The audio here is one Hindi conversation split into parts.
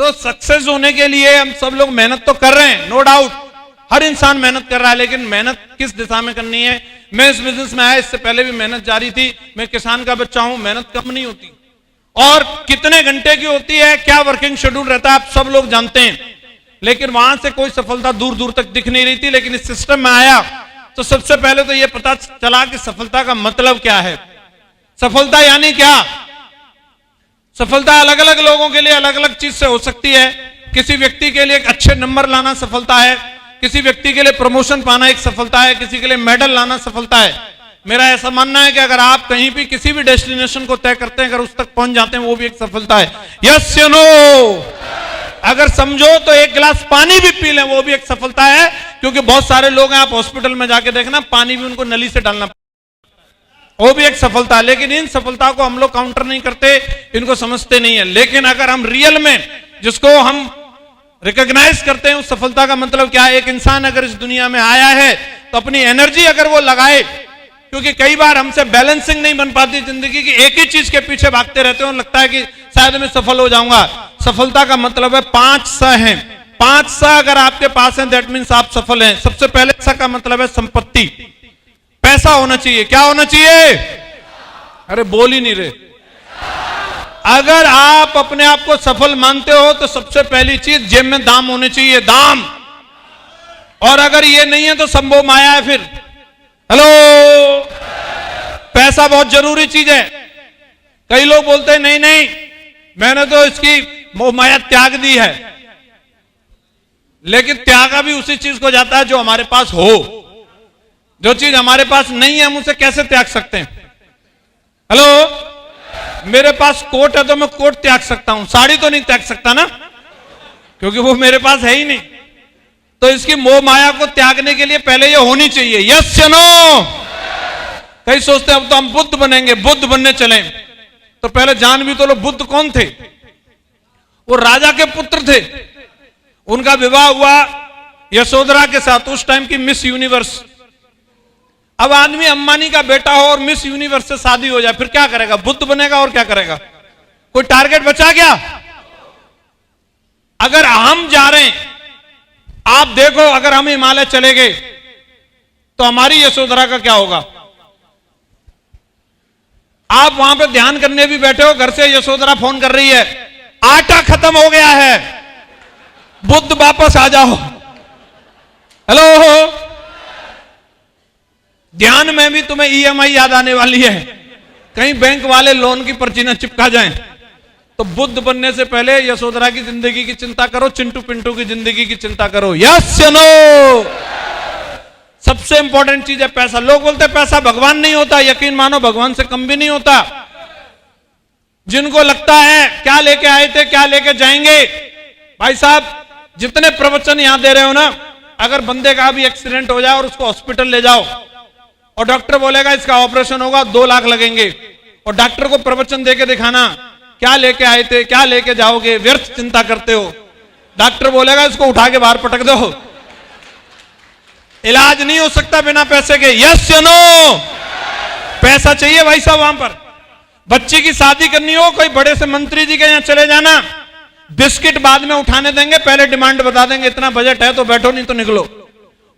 तो सक्सेस होने के लिए हम सब लोग मेहनत तो कर रहे हैं, नो डाउट, हर इंसान मेहनत कर रहा है, लेकिन मेहनत किस दिशा में करनी है। मैं इस बिजनेस में आया, इससे पहले भी मेहनत जारी थी, मैं किसान का बच्चा हूं, मेहनत कम नहीं होती। और कितने घंटे की होती है, क्या वर्किंग शेड्यूल रहता है, आप सब लोग जानते हैं, लेकिन वहां से कोई सफलता दूर दूर तक दिख नहीं रही थी। लेकिन इस सिस्टम में आया तो सबसे पहले तो यह पता चला कि सफलता का मतलब क्या है। सफलता यानी क्या? सफलता अलग अलग लोगों के लिए अलग अलग चीज से हो सकती है। किसी व्यक्ति के लिए एक अच्छे नंबर लाना सफलता है, किसी व्यक्ति के लिए प्रमोशन पाना एक सफलता है, किसी के लिए मेडल लाना सफलता है। मेरा ऐसा मानना है कि अगर आप कहीं भी किसी भी डेस्टिनेशन को तय करते हैं, अगर उस तक पहुंच जाते हैं, वो भी एक सफलता है। यस या नो? अगर समझो तो एक गिलास पानी भी पी लें, वो भी एक सफलता है। क्योंकि बहुत सारे लोग हैं, आप हॉस्पिटल में जाके देखना, पानी भी उनको नली से डालना, वो भी एक सफलता है। लेकिन इन सफलता को हम लोग काउंटर नहीं करते, इनको समझते नहीं है। लेकिन अगर हम रियल में जिसको हम रिकॉग्नाइज करते हैं, उस सफलता का मतलब क्या है? एक इंसान अगर इस दुनिया में आया है तो अपनी एनर्जी अगर वो लगाए, क्योंकि कई बार हमसे बैलेंसिंग नहीं बन पाती जिंदगी की, एक ही चीज के पीछे भागते रहते हैं और लगता है कि शायद मैं सफल हो जाऊंगा। सफलता का मतलब है 5 स हैं। 5 स अगर आपके पास हैं, दैट मीन्स आप सफल हैं। सबसे पहले स का मतलब है संपत्ति, पैसा होना चाहिए। क्या होना चाहिए? अरे बोल ही नहीं रहे। अगर आप अपने आप को सफल मानते हो तो सबसे पहली चीज जेब में दाम होने चाहिए, दाम। और अगर ये नहीं है तो संभव माया है। फिर हेलो, पैसा बहुत जरूरी चीज है। कई लोग बोलते हैं नहीं नहीं, मैंने तो इसकी मोह माया त्याग दी है। लेकिन त्यागा भी उसी चीज को जाता है जो हमारे पास हो। जो चीज हमारे पास नहीं है, हम उसे कैसे त्याग सकते हैं? हेलो, मेरे पास कोट है तो मैं कोट त्याग सकता हूं, साड़ी तो नहीं त्याग सकता ना, क्योंकि वो मेरे पास है ही नहीं। तो इसकी मोह माया को त्यागने के लिए पहले ये होनी चाहिए। यस या नो? कई सोचते हैं अब तो हम बुद्ध बनेंगे, बुद्ध बनने चले। तो पहले जान भी तो लो, बुद्ध कौन थे? वो राजा के पुत्र थे। उनका विवाह हुआ यशोधरा के साथ, उस टाइम की मिस यूनिवर्स। अब आदमी अंबानी का बेटा हो और मिस यूनिवर्स से शादी हो जाए, फिर क्या करेगा? बुद्ध बनेगा और क्या करेगा? कोई टारगेट बचा क्या? अगर हम जा रहे हैं, आप देखो, अगर हम हिमालय चले गए तो हमारी यशोधरा का क्या होगा? आप वहां पे ध्यान करने भी बैठे हो, घर से यशोधरा फोन कर रही है, आटा खत्म हो गया है, बुद्ध वापस आ जाओ। हेलो, ध्यान में भी तुम्हें ईएमआई याद आने वाली है, कहीं बैंक वाले लोन की पर्ची न चिपका जाएं। तो बुद्ध बनने से पहले यशोधरा की जिंदगी की चिंता करो, चिंटू पिंटू की जिंदगी की चिंता करो। यस या नो? सबसे इंपॉर्टेंट चीज है पैसा। लोग बोलते हैं पैसा भगवान नहीं होता, यकीन मानो भगवान से कम भी नहीं होता। जिनको लगता है क्या लेके आए थे क्या लेके जाएंगे, भाई साहब जितने प्रवचन यहां दे रहे हो ना, अगर बंदे का भी एक्सीडेंट हो जाए और उसको हॉस्पिटल ले जाओ और डॉक्टर बोलेगा इसका ऑपरेशन होगा 2 लाख लगेंगे, और डॉक्टर को प्रवचन देके दिखाना क्या लेके आए थे क्या लेके जाओगे, व्यर्थ चिंता करते हो। डॉक्टर बोलेगा इसको उठा के बाहर पटक दो, इलाज नहीं हो सकता बिना पैसे के। यस या नो? पैसा चाहिए भाई साहब। वहां पर बच्ची की शादी करनी हो, कोई बड़े से मंत्री जी के यहां चले जाना, बिस्किट बाद में उठाने देंगे, पहले डिमांड बता देंगे इतना बजट है तो बैठो नहीं तो निकलो।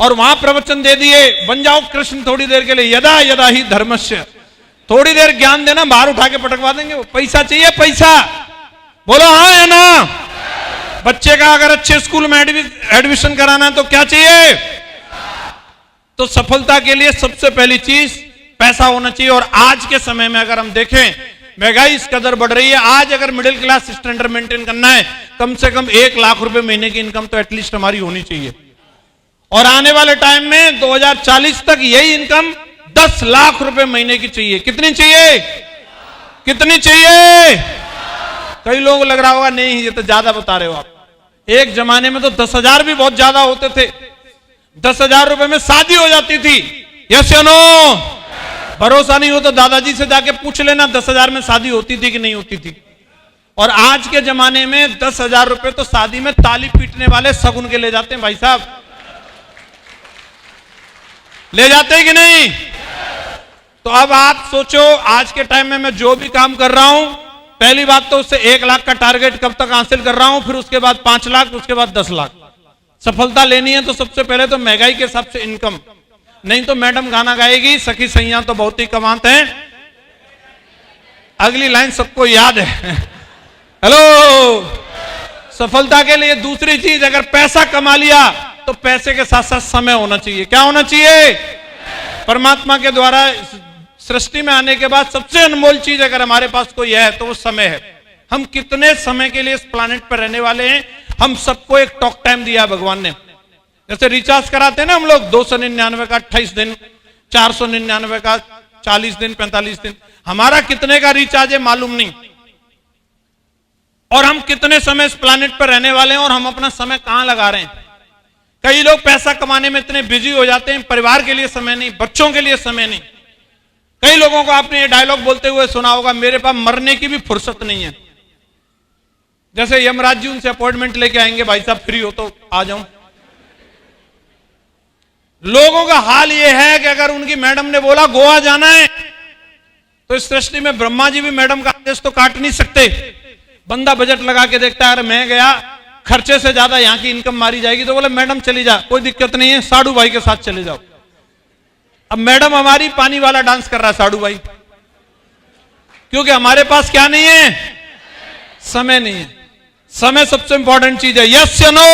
और वहां प्रवचन दे दिए, बन जाओ कृष्ण थोड़ी देर के लिए, यदा यदा ही धर्मस्य, थोड़ी देर ज्ञान देना, बाहर उठा के पटकवा देंगे। वो पैसा चाहिए, पैसा। बोलो हाँ या ना? बच्चे का अगर अच्छे स्कूल में एडमिशन कराना है तो क्या चाहिए? तो सफलता के लिए सबसे पहली चीज पैसा होना चाहिए। और आज के समय में अगर हम देखें, महंगाई इस कदर बढ़ रही है, आज अगर मिडिल क्लास स्टैंडर्ड मेंटेन करना है, कम से कम 1 लाख रुपए महीने की इनकम तो एटलीस्ट हमारी होनी चाहिए। और आने वाले टाइम में 2040 तक यही इनकम 10 लाख रुपए महीने की चाहिए। कितनी चाहिए? कितनी चाहिए? कई लोग लग रहा होगा नहीं ये तो ज्यादा बता रहे हो आप। एक जमाने में तो 10,000 भी बहुत ज्यादा होते थे। 10,000 रुपए में शादी हो जाती थी। यस या नो? भरोसा नहीं हो तो दादाजी से जाके पूछ लेना 10,000 में शादी होती थी कि नहीं होती थी। और आज के जमाने में 10,000 रुपए तो शादी में ताली पीटने वाले शगुन के ले जाते हैं भाई साहब। ले जाते हैं कि नहीं? तो अब आप सोचो, आज के टाइम में मैं जो भी काम कर रहा हूं, पहली बात तो उससे 1 लाख का टारगेट कब तक हासिल कर रहा हूं, फिर उसके बाद 5 लाख, उसके बाद 10 लाख। सफलता लेनी है तो सबसे पहले तो महंगाई के हिसाब से इनकम, नहीं तो मैडम गाना गाएगी, सखी सैया तो बहुत ही कमाते हैं। अगली लाइन सबको याद है। हेलो, सफलता के लिए दूसरी चीज, अगर पैसा कमा लिया तो पैसे के साथ साथ समय होना चाहिए। क्या होना चाहिए? परमात्मा के द्वारा सृष्टि में आने के बाद सबसे अनमोल चीज अगर हमारे पास कोई है तो वो समय है। हम कितने समय के लिए इस प्लानेट पर रहने वाले हैं, हम सबको एक टॉक टाइम दिया भगवान ने। जैसे रिचार्ज कराते हैं ना हम लोग, 299 का 28 दिन, 499 का 40 दिन, 45 दिन। हमारा कितने का रिचार्ज है मालूम नहीं, और हम कितने समय इस प्लानेट पर रहने वाले हैं और हम अपना समय कहां लगा रहे हैं। कई लोग पैसा कमाने में इतने बिजी हो जाते हैं, परिवार के लिए समय नहीं, बच्चों के लिए समय नहीं। कई लोगों को आपने ये डायलॉग बोलते हुए सुना होगा, मेरे पास मरने की भी फुर्सत नहीं है। जैसे यमराज जी उनसे अपॉइंटमेंट लेके आएंगे, भाई साहब फ्री हो तो आ जाऊं। लोगों का हाल यह है कि अगर उनकी मैडम ने बोला गोवा जाना है तो इस सृष्टि में ब्रह्मा जी भी मैडम का आदेश तो काट नहीं सकते। बंदा बजट लगा के देखता है, अरे मैं गया, खर्चे से ज्यादा यहां की इनकम मारी जाएगी, तो बोले मैडम चली जा, कोई दिक्कत नहीं है, साडू भाई के साथ चले जाओ। अब मैडम हमारी पानी वाला डांस कर रहा है साडू भाई, क्योंकि हमारे पास क्या नहीं है? समय नहीं है। समय सबसे इंपॉर्टेंट चीज है, यस या नो।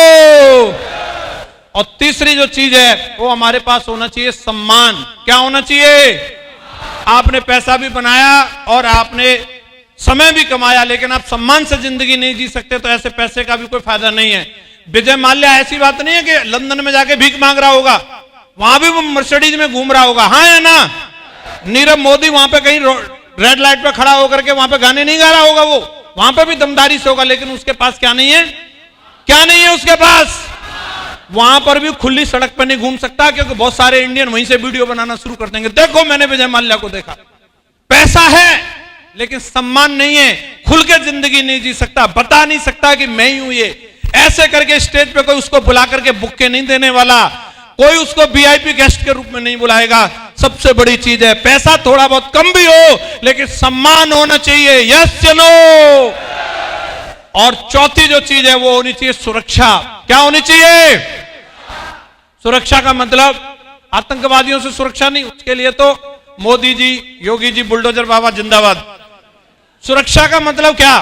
और तीसरी जो चीज है वो हमारे पास होना चाहिए सम्मान। क्या होना चाहिए? आपने पैसा भी बनाया और आपने समय भी कमाया, लेकिन आप सम्मान से जिंदगी नहीं जी सकते तो ऐसे पैसे का भी कोई फायदा नहीं है। विजय माल्या ऐसी बात नहीं है कि लंदन में जाके भीख मांग रहा होगा, वहां भी वो मर्सिडीज में घूम रहा होगा, हाँ या ना? नीरव मोदी वहां पे कहीं रेड लाइट पे खड़ा होकर के वहां पे गाने नहीं गा रहा होगा, वो वहां पे भी दमदारी से होगा, लेकिन उसके पास क्या नहीं है? क्या नहीं है उसके पास? वहां पर भी खुली सड़क पर नहीं घूम सकता, क्योंकि बहुत सारे इंडियन वहीं से वीडियो बनाना शुरू कर देंगे, देखो मैंने विजय माल्या को देखा। पैसा है लेकिन सम्मान नहीं है, खुल के जिंदगी नहीं जी सकता, बता नहीं सकता कि मैं ही हूं ये। ऐसे करके स्टेज पे कोई उसको बुला करके बुक्के नहीं देने वाला, कोई उसको वीआईपी गेस्ट के रूप में नहीं बुलाएगा। सबसे बड़ी चीज है, पैसा थोड़ा बहुत कम भी हो लेकिन सम्मान होना चाहिए, यस चलो। और चौथी जो चीज है वो होनी चाहिए सुरक्षा। क्या होनी चाहिए? सुरक्षा का मतलब आतंकवादियों से सुरक्षा नहीं, उसके लिए तो मोदी जी, योगी जी, बुलडोजर बाबा जिंदाबाद। सुरक्षा का मतलब क्या?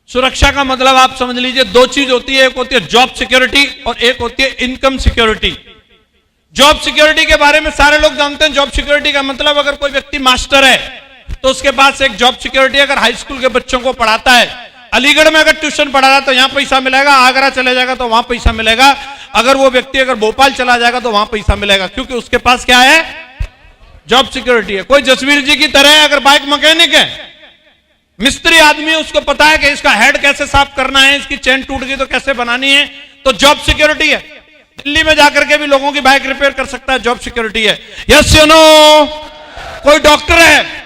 सुरक्षा का मतलब आप समझ लीजिए दो चीज होती है, एक होती है जॉब सिक्योरिटी और एक होती है इनकम सिक्योरिटी। जॉब सिक्योरिटी के बारे में सारे लोग जानते हैं। जॉब सिक्योरिटी का मतलब अगर कोई व्यक्ति मास्टर है तो उसके पास एक जॉब सिक्योरिटी, अगर हाई स्कूल के बच्चों को पढ़ाता है, अलीगढ़ में अगर ट्यूशन पढ़ा रहा है तो यहां पैसा मिलेगा, आगरा चले जाएगा तो वहां पैसा मिलेगा, अगर वो व्यक्ति अगर भोपाल चला जाएगा तो वहां पैसा मिलेगा, क्योंकि उसके पास क्या है? जॉब सिक्योरिटी है। कोई जसवीर जी की तरह अगर बाइक मैकेनिक है, मिस्त्री आदमी है, उसको पता है कि इसका हेड कैसे साफ करना है, इसकी चेन टूट गई तो कैसे बनानी है, तो जॉब सिक्योरिटी है। दिल्ली में जाकर के भी लोगों की बाइक रिपेयर कर सकता है, जॉब सिक्योरिटी है, यस या नो। कोई डॉक्टर है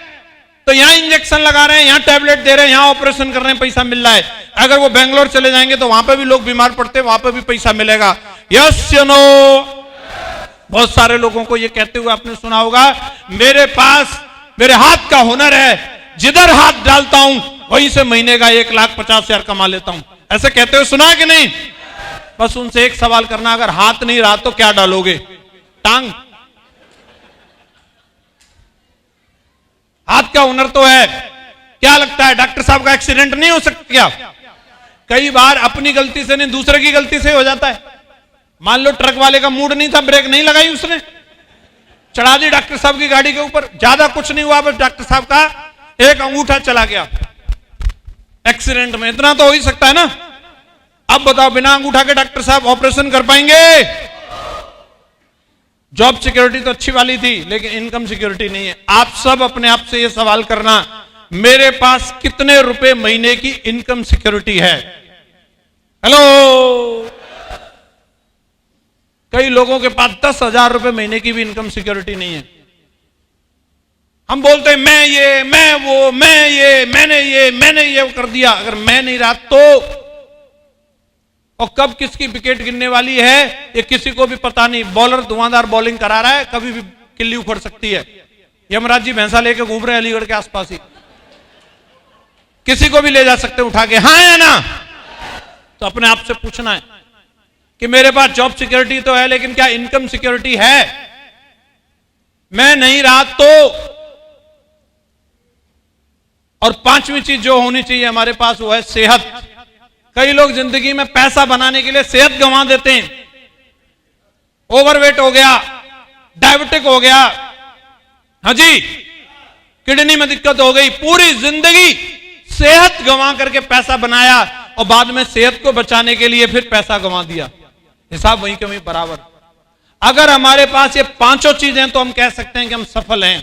तो यहां इंजेक्शन लगा रहे हैं, यहां टैबलेट दे रहे हैं, यहां ऑपरेशन कर रहे हैं, पैसा मिल रहा है। अगर वो बेंगलोर चले जाएंगे तो वहां पे भी लोग बीमार पड़ते हैं, वहां पे भी पैसा मिलेगा, यस या नो। बहुत सारे लोगों को ये कहते हुए आपने सुना होगा, मेरे पास मेरे हाथ का हुनर है, जिधर हाथ डालता हूं वहीं से महीने का 1,50,000 कमा लेता हूं। ऐसे कहते हुए सुना कि नहीं? बस उनसे एक सवाल करना, अगर हाथ नहीं रहा तो क्या डालोगे? टांग। हाथ का हुनर तो है। क्या लगता है डॉक्टर साहब का एक्सीडेंट नहीं हो सकता क्या? कई बार अपनी गलती से नहीं, दूसरे की गलती से हो जाता है। मान लो ट्रक वाले का मूड नहीं था, ब्रेक नहीं लगाई उसने, चढ़ा दी डॉक्टर साहब की गाड़ी के ऊपर, ज्यादा कुछ नहीं हुआ, बस डॉक्टर साहब का एक अंगूठा चला गया एक्सीडेंट में। इतना तो हो ही सकता है ना। अब बताओ, बिना अंगूठा के डॉक्टर साहब ऑपरेशन कर पाएंगे? जॉब सिक्योरिटी तो अच्छी वाली थी, लेकिन इनकम सिक्योरिटी नहीं है। आप सब अपने आप से यह सवाल करना, मेरे पास कितने रुपए महीने की इनकम सिक्योरिटी है? हेलो। कई लोगों के पास 10,000 रुपए महीने की भी इनकम सिक्योरिटी नहीं है। हम बोलते हैं मैं ये, मैं वो, मैं ये, मैंने ये कर दिया। अगर मैं नहीं रहा तो, और कब किसकी विकेट गिरने वाली है ये किसी को भी पता नहीं। बॉलर धुआंधार बॉलिंग करा रहा है, कभी भी किल्ली उखड़ सकती है। यमराज जी भैंसा लेके घूम रहे हैं अलीगढ़ के आसपास ही। किसी को भी ले जा सकते हैं उठा के, हाँ या ना? तो अपने आप से पूछना है कि मेरे पास जॉब सिक्योरिटी तो है, लेकिन क्या इनकम सिक्योरिटी है? मैं नहीं रहा तो। और पांचवी चीज जो होनी चाहिए हमारे पास वो है सेहत। कई लोग जिंदगी में पैसा बनाने के लिए सेहत गंवा देते हैं। ओवरवेट हो गया, डायबिटिक हो गया, हाँ जी, किडनी में दिक्कत हो गई, पूरी जिंदगी सेहत गंवा करके पैसा बनाया और बाद में सेहत को बचाने के लिए फिर पैसा गंवा दिया। हिसाब वहीं के वहीं बराबर। अगर हमारे पास ये पांचों चीजें तो हम कह सकते हैं कि हम सफल हैं,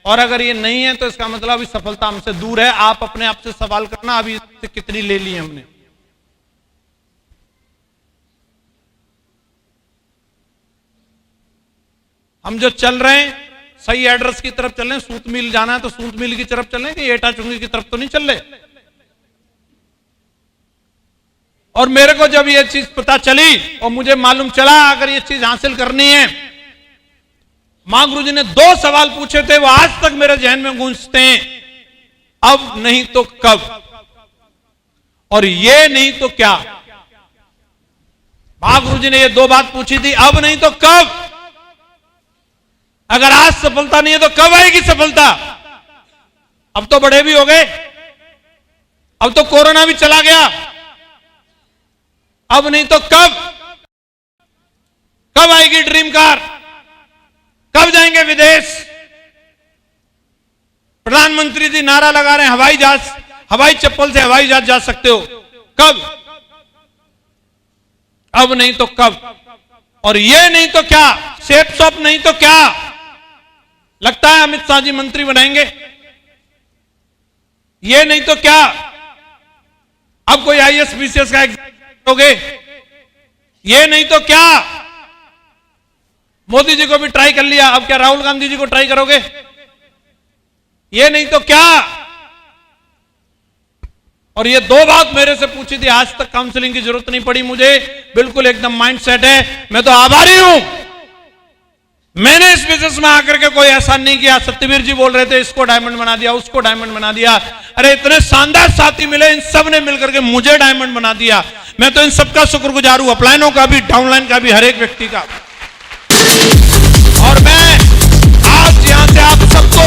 और अगर ये नहीं है तो इसका मतलब अभी सफलता हमसे दूर है। आप अपने आप से सवाल करना, अभी इससे कितनी ले ली हमने। हम जो चल रहे हैं सही एड्रेस की तरफ चल रहे हैं। सूत मिल जाना है तो सूत मिल की तरफ चल रहे हैं कि एटा चुंगी की तरफ तो नहीं चल रहे। और मेरे को जब ये चीज पता चली और मुझे मालूम चला अगर ये चीज हासिल करनी है, मां गुरु जी ने 2 सवाल पूछे थे, वो आज तक मेरे जहन में गूंजते हैं। अब नहीं तो कब, और ये नहीं तो क्या। मां गुरु जी ने ये 2 बात पूछी थी, अब नहीं तो कब। अगर आज सफलता नहीं है तो कब आएगी सफलता? अब तो बड़े भी हो गए, अब तो कोरोना भी चला गया। अब नहीं तो कब? कब आएगी ड्रीम कार? कब जाएंगे विदेश? प्रधानमंत्री जी नारा लगा रहे हैं हवाई जहाज, हवाई चप्पल से हवाई जहाज जा सकते हो। कब? अब नहीं तो कब। और ये नहीं तो क्या, सेफ शॉप नहीं तो क्या। लगता है अमित शाह जी मंत्री बनाएंगे। ये नहीं तो क्या, अब कोई आईएएस बीसीएस का एग्जाम दोगे। ये नहीं तो क्या, मोदी जी को भी ट्राई कर लिया, अब क्या राहुल गांधी जी को ट्राई करोगे? ये नहीं तो क्या। और ये 2 बात मेरे से पूछी थी, आज तक काउंसलिंग की जरूरत नहीं पड़ी मुझे, बिल्कुल एकदम माइंड सेट है। मैं तो आभारी हूं, मैंने इस बिजनेस में आकर के कोई एहसान नहीं किया। सत्यवीर जी बोल रहे थे इसको डायमंड बना दिया, उसको डायमंड बना दिया। अरे इतने शानदार साथी मिले, इन सब ने मिलकर के मुझे डायमंड बना दिया। मैं तो इन सबका शुक्रगुजार हूं, अपलाइनों का भी, डाउनलाइन का भी, हर एक व्यक्ति का। और मैं आज यहां से आप सबको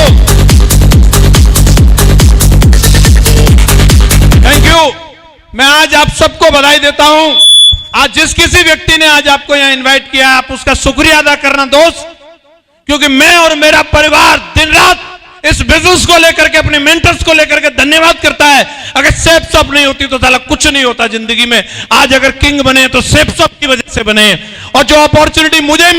थैंक यू, मैं आज आप सबको बधाई देता हूं। आज जिस किसी व्यक्ति ने आज आपको यहां इनवाइट किया, आप उसका शुक्रिया अदा करना दोस्त, क्योंकि मैं और मेरा परिवार दिन रात इस बिजनेस को लेकर के, अपने मेंटर्स को लेकर के धन्यवाद करता है। अगर सेफ शॉप नहीं होती तो साला कुछ नहीं होता जिंदगी में। आज अगर किंग बने तो सेफ शॉप की वजह से बने। और जो अपॉर्चुनिटी मुझे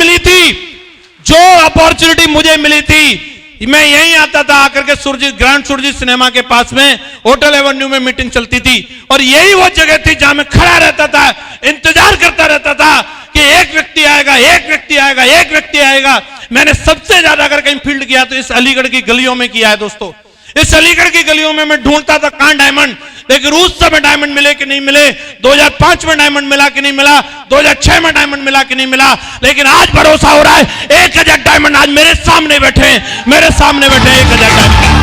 मिली थी, मैं यहीं आता था आकर के सुरजीत, ग्रैंड सुरजीत सिनेमा के पास में होटल एवेन्यू में मीटिंग चलती थी, और यही वो जगह थी जहां मैं खड़ा रहता था, इंतजार करता रहता था कि एक व्यक्ति आएगा, एक व्यक्ति आएगा, एक व्यक्ति आएगा। मैंने सबसे ज्यादा अगर कहीं फील्ड किया तो इस अलीगढ़ की गलियों में किया है दोस्तों। इस अलीगढ़ की गलियों में मैं ढूंढता था कहां डायमंड, लेकिन उस समय डायमंड मिले कि नहीं मिले, 2005 में डायमंड मिला कि नहीं मिला, 2006 में डायमंड मिला कि नहीं मिला, लेकिन आज भरोसा हो रहा है 1000 डायमंड आज मेरे सामने बैठे हैं, 1000 डायमंड।